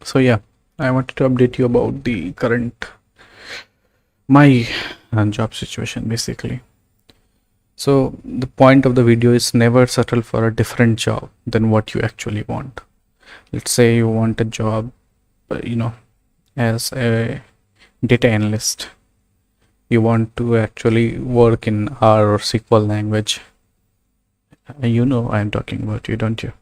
So yeah, I wanted to update you about the current my job situation basically. So the point of the video is never settle for a different job than what you actually want. Let's say you want a job, as a data analyst. You want to actually work in R or SQL language. You know I'm talking about you, don't you?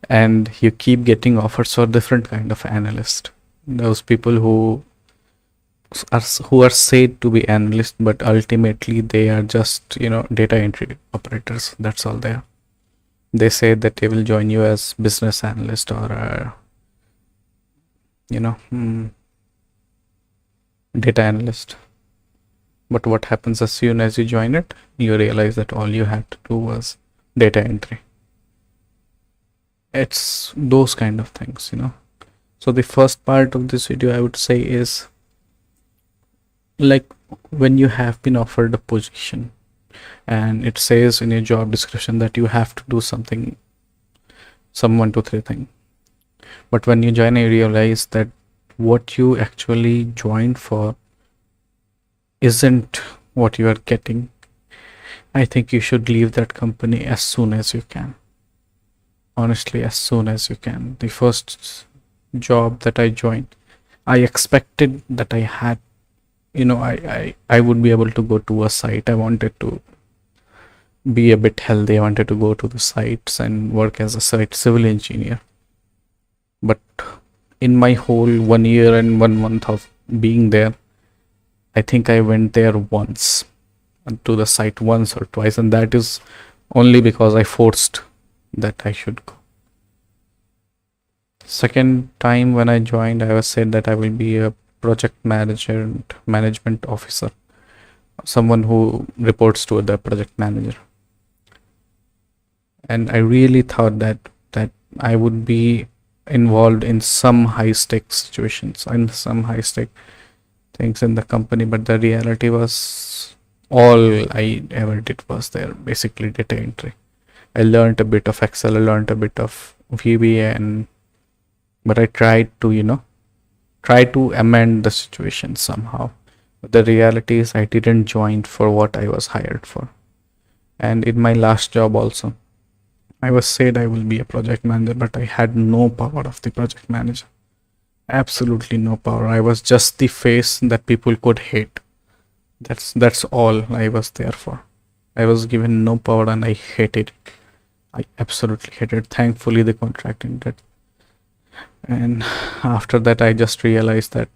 And you keep getting offers for different kind of analyst. Those people who are said to be analysts, but ultimately they are just data entry operators. That's all they are. They say that they will join you as business analyst or you know mm, data analyst. But what happens as soon as you join it, you realize that all you had to do was data entry. It's those kind of things. So the first part of this video I would say is, like, when you have been offered a position and it says in your job description that you have to do something, some 1 2 3 thing, but when you join you realize that what you actually joined for isn't what you are getting. I think you should leave that company as soon as you can. Honestly, as soon as you can. The first job that I joined, I expected that I had, I would be able to go to a site. I wanted to be a bit healthy. I wanted to go to the sites and work as a site civil engineer. But in my whole 1 year and 1 month of being there, I think I went there once, to the site once or twice, and that is only because I forced that I should go. Second time when I joined, I was said that I will be a project manager and management officer, someone who reports to the project manager. And I really thought that I would be involved in some high stake situations and some high stake things in the company, but the reality was all I ever did was there basically data entry. I learned a bit of Excel, I learned a bit of VBA, and but I tried to try to amend the situation somehow. But the reality is I didn't join for what I was hired for. And in my last job also, I was said I will be a project manager, but I had no power of the project manager. Absolutely no power. I was just the face that people could hate. That's all I was there for. I was given no power and I hated it. I absolutely hated it. Thankfully the contract ended. And after that I just realized that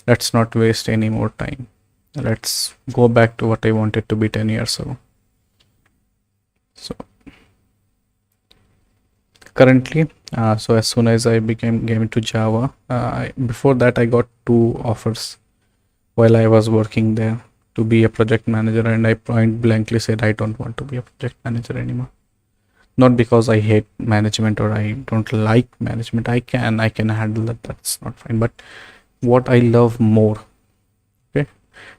let's not waste any more time. Let's go back to what I wanted to be 10 years ago. So currently, so as soon as I came into Java, before that I got 2 offers while I was working there to be a project manager, and I point blankly said I don't want to be a project manager anymore. Not because I hate management or I don't like management. I can handle that. That's not fine. But what I love more, okay,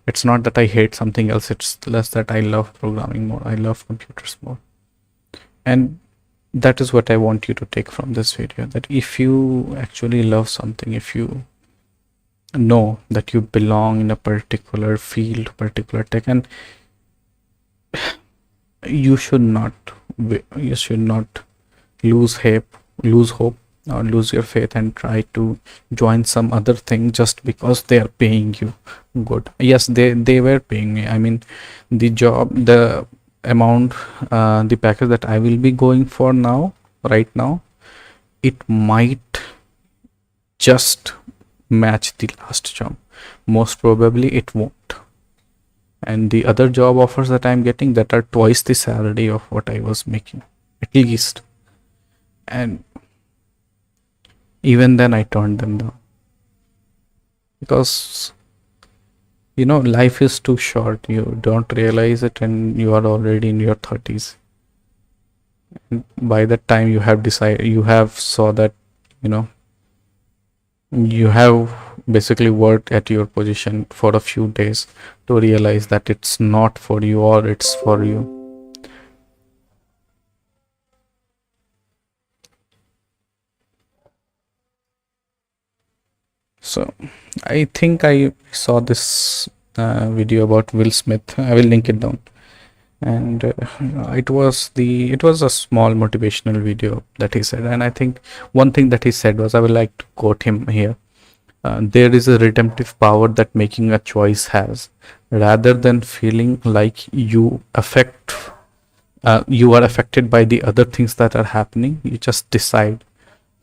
it's not that I hate something else. It's less that I love programming more. I love computers more. And that is what I want you to take from this video, that if you actually love something, if you know that you belong in a particular field, particular tech, and you should not lose hope or lose your faith and try to join some other thing just because they are paying you good. Yes, they were paying me. I mean, the job, the amount, the package that I will be going for right now, it might just match the last job. Most probably it won't. And the other job offers that I'm getting, that are twice the salary of what I was making, at least. And even then I turned them down, because life is too short. You don't realize it and you are already in your 30s. And by that time you have saw that you have basically worked at your position for a few days to realize that it's not for you or it's for you. So I think I saw this video about Will Smith. I will link it down. And it was a small motivational video that he said. And I think one thing that he said was, I would like to quote him here. There is a redemptive power that making a choice has, rather than feeling like you are affected by the other things that are happening. You just decide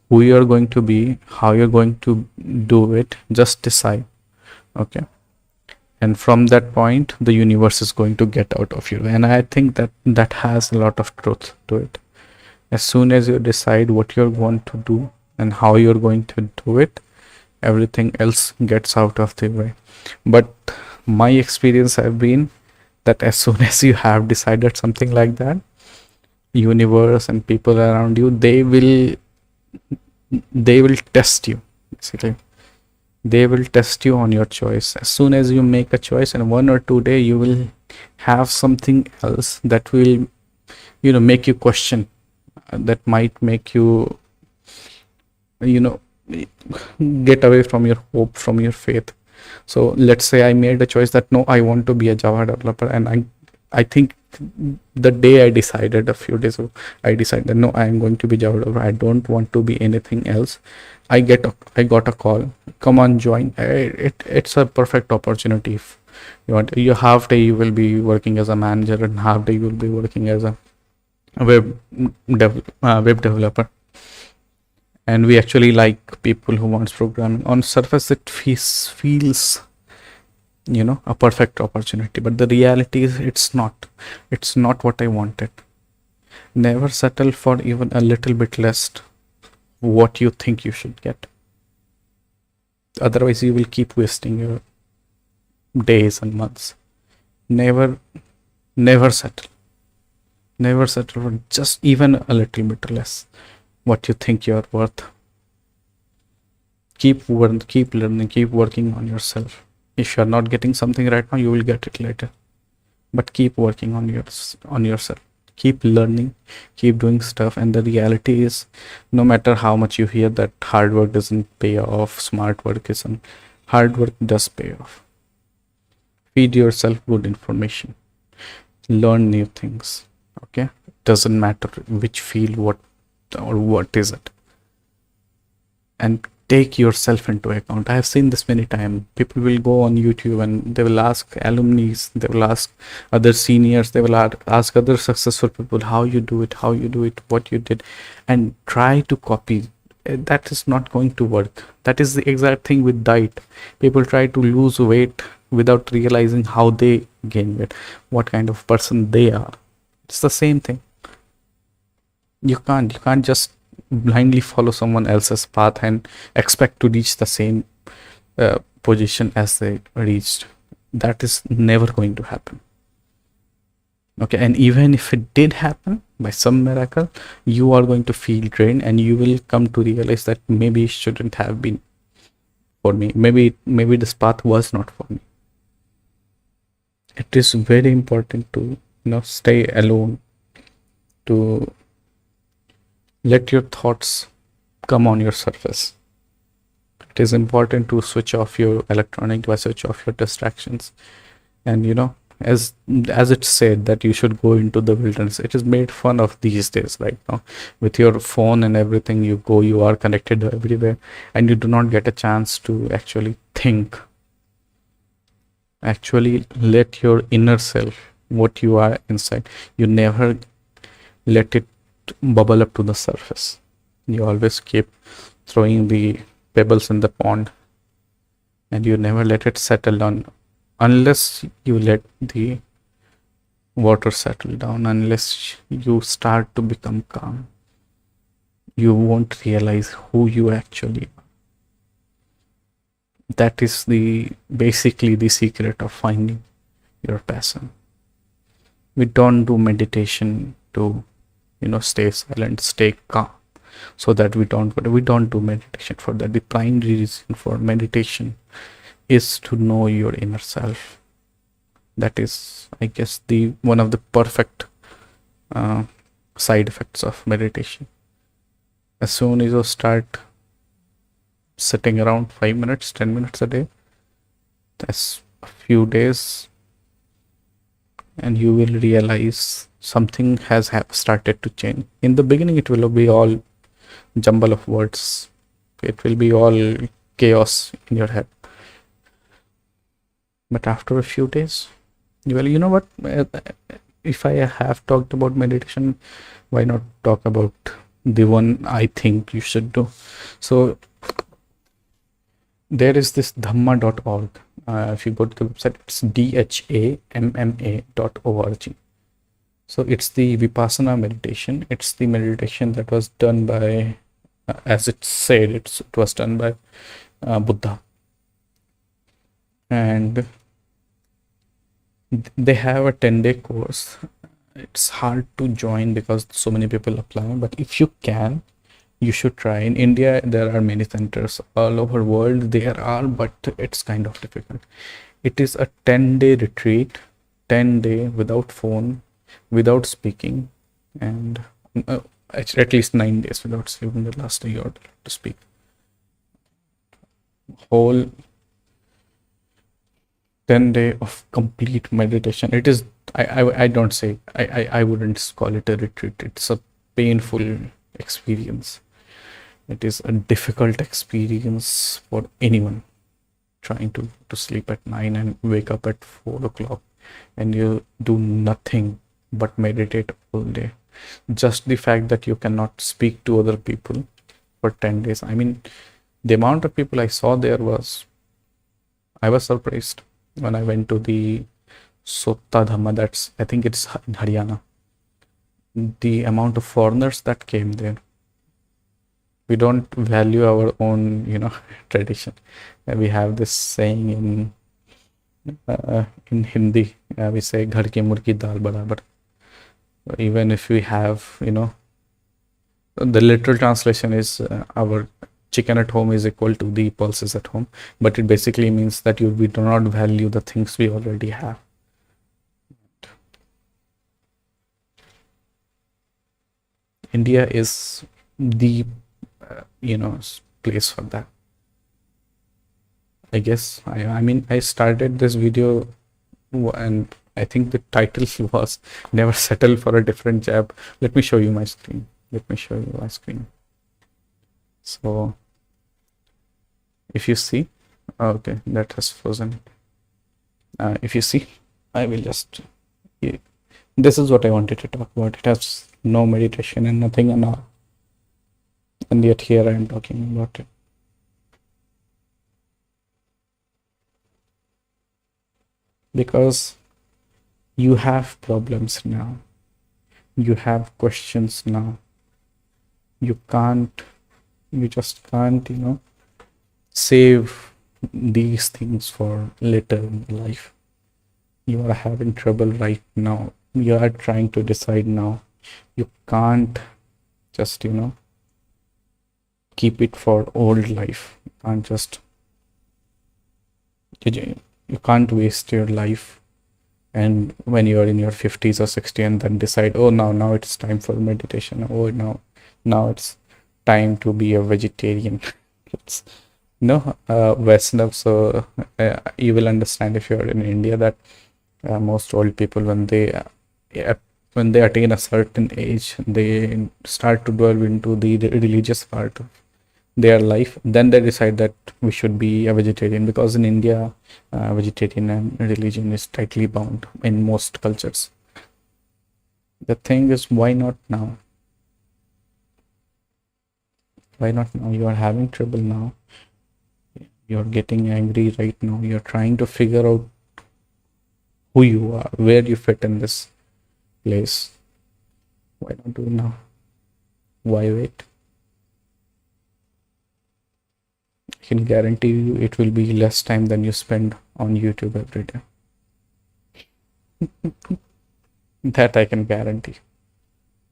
who you're going to be, how you're going to do it. Just decide. Okay. And from that point, the universe is going to get out of you. And I think that that has a lot of truth to it. As soon as you decide what you're going to do and how you're going to do it, everything else gets out of the way. But my experience have been that as soon as you have decided something like that, universe and people around you, they will test you. Basically, they will test you on your choice. As soon as you make a choice, in 1 or 2 days you will have something else that will make you question, that might make you you know get away from your hope, from your faith. So let's say I made a choice that no, I want to be a Java developer, and I think the day I decided, a few days ago, I decided no, I am going to be Java developer. I don't want to be anything else. I got a call. Come on, join. It's a perfect opportunity. If you want, you half day you will be working as a manager, and half day you will be working as a web developer. And we actually like people who wants programming. On surface it feels a perfect opportunity, but the reality is it's not what I wanted. Never settle for even a little bit less what you think you should get. Otherwise you will keep wasting your days and months. Never settle for just even a little bit less what you think you're worth. Keep learning, keep working on yourself. If you're not getting something right now, you will get it later. But keep working on yourself. Keep learning, keep doing stuff. And the reality is, no matter how much you hear that hard work doesn't pay off, smart work isn't, hard work does pay off. Feed yourself good information. Learn new things. Okay? It doesn't matter which field, what is it. And take yourself into account. I have seen this many times. People will go on YouTube and they will ask alumni, they will ask other seniors, they will ask other successful people how you do it, what you did, and try to copy. That is not going to work. That is the exact thing with diet. People try to lose weight without realizing how they gain weight, what kind of person they are. It's the same thing. You can't just blindly follow someone else's path and expect to reach the same position as they reached. That is never going to happen. Okay, and even if it did happen by some miracle, you are going to feel drained, and you will come to realize that maybe it shouldn't have been for me. Maybe this path was not for me. It is very important to stay alone, to let your thoughts come on your surface. It is important to switch off your electronic device, switch off your distractions. And as it's said that you should go into the wilderness, it is made fun of these days right now. With your phone and everything, you are connected everywhere, and you do not get a chance to actually think. Actually let your inner self, what you are inside, you never let it bubble up to the surface. You always keep throwing the pebbles in the pond, and you never let it settle down unless you let the water settle down. Unless you start to become calm, you won't realize who you actually are. That is basically the secret of finding your passion. We don't do meditation to stay silent, stay calm, so that we don't do meditation for that. The primary reason for meditation is to know your inner self. That is, I guess, the one of the perfect side effects of meditation. As soon as you start sitting around 5 minutes, 10 minutes a day. That's a few days, and you will realize something has started to change. In the beginning, it will be all jumble of words, it will be all chaos in your head. But after a few days, you know what? If I have talked about meditation, why not talk about the one I think you should do? So there is this dhamma.org. If you go to the website, it's dhamma.org. So it's the Vipassana meditation. It's the meditation that was done by, as it said, it was done by Buddha. And they have a 10-day course. It's hard to join because so many people apply, but if you can, you should try. In India, there are many centers. All over world there are, but it's kind of difficult. It is a 10-day retreat, 10-day without phone, without speaking, and at least 9 days without sleeping. The last day you are to speak. Whole 10-day of complete meditation. It is, I don't say, I wouldn't call it a retreat. It's a painful experience. It is a difficult experience for anyone trying to sleep at 9 and wake up at 4 o'clock, and you do nothing but meditate all day. Just the fact that you cannot speak to other people for 10 days. I mean, the amount of people I saw there I was surprised when I went to the Sotta Dhamma, that's, I think it's in Haryana. The amount of foreigners that came there. We don't value our own, tradition. We have this saying in Hindi, we say "Ghar ki murgi dal barabar." Even if we have, the literal translation is our chicken at home is equal to the pulses at home, but it basically means that we do not value the things we already have. India is the place for that. I guess I mean I started this video and I think the title was "Never Settle for a Different Job." Let me show you my screen. So if you see, okay, that has frozen. If you see, I will just, this is what I wanted to talk about. It has no meditation and nothing and all, and yet here I am talking about it. Because you have problems now, you have questions now, you just can't save these things for later in life. You are having trouble right now, you are trying to decide now. You can't just keep it for old life. You can't waste your life and when you are in your 50s or 60 and then decide, oh, now it's time for meditation, oh, now it's time to be a vegetarian. It's Vaishnav. So you will understand if you're in India that most old people, when they attain a certain age, they start to delve into the religious part of their life. Then they decide that we should be a vegetarian, because in India, vegetarian and religion is tightly bound in most cultures. The thing is, why not now? Why not now? You are having trouble now. You're getting angry right now. You're trying to figure out who you are, where you fit in this place. Why not do it now? Why wait? I can guarantee you it will be less time than you spend on YouTube every day. That I can guarantee.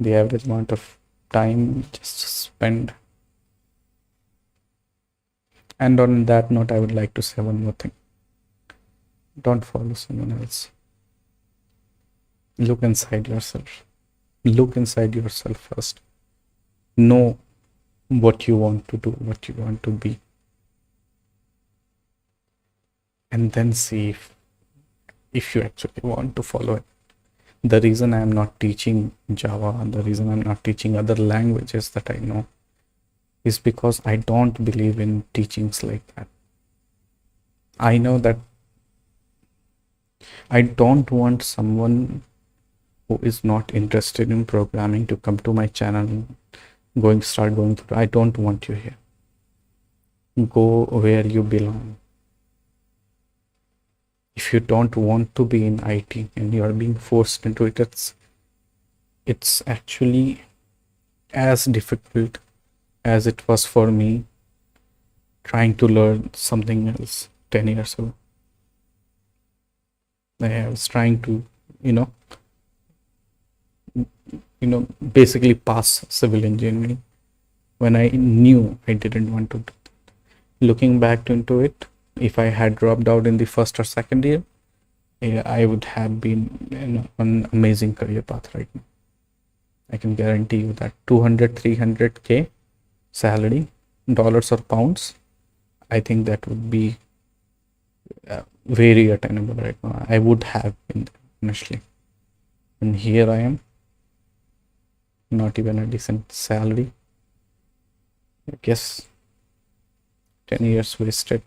The average amount of time just spend. And on that note, I would like to say one more thing. Don't follow someone else. Look inside yourself. Look inside yourself first. Know what you want to do, what you want to be. and then see if you actually want to follow it. The reason I'm not teaching Java, the reason I'm not teaching other languages that I know is because I don't believe in teachings like that. I know that I don't want someone who is not interested in programming to come to my channel start going through. I don't want you here. Go where you belong. If you don't want to be in IT and you are being forced into it, it's actually as difficult as it was for me trying to learn something else 10 years ago. I was trying to, you know, basically pass civil engineering when I knew I didn't want to do that. Looking back into it, if I had dropped out in the first or second year, I would have been on an amazing career path right now. I can guarantee you that 200, 300K salary, dollars or pounds, I think that would be very attainable right now. I would have been, honestly. And here I am, not even a decent salary. I guess 10 years wasted.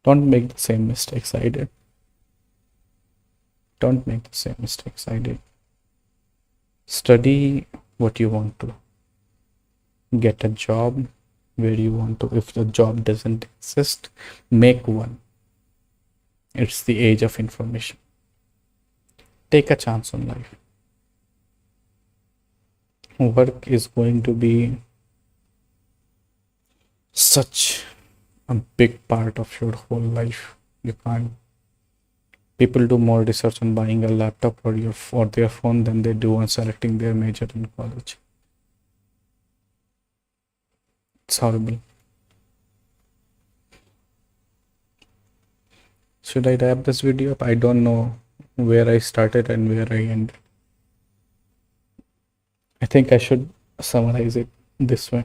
Don't make the same mistakes I did. Don't make the same mistakes I did. Study what you want to. Get a job where you want to. If the job doesn't exist, make one. It's the age of information. Take a chance on life. Work is going to be such a big part of your whole life. You can't. People do more research on buying a laptop or their phone than they do on selecting their major in college. It's horrible. Should I wrap this video up? I don't know where I started and where I ended. I think I should summarize it this way.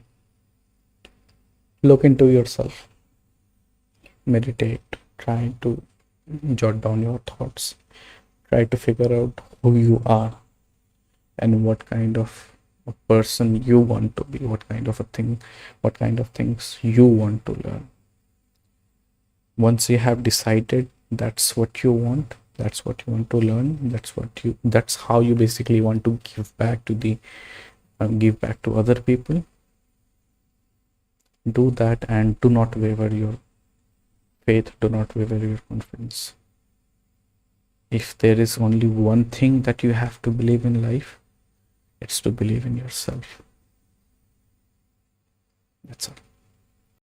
Look into yourself. Meditate. Try to jot down your thoughts. Try to figure out who you are and what kind of a person you want to be, what kind of things you want to learn. Once you have decided that's what you want to learn, that's how you basically want to give back to other people, do that, and do not waver your faith, do not waver your confidence. If there is only one thing that you have to believe in life, it's to believe in yourself. That's all.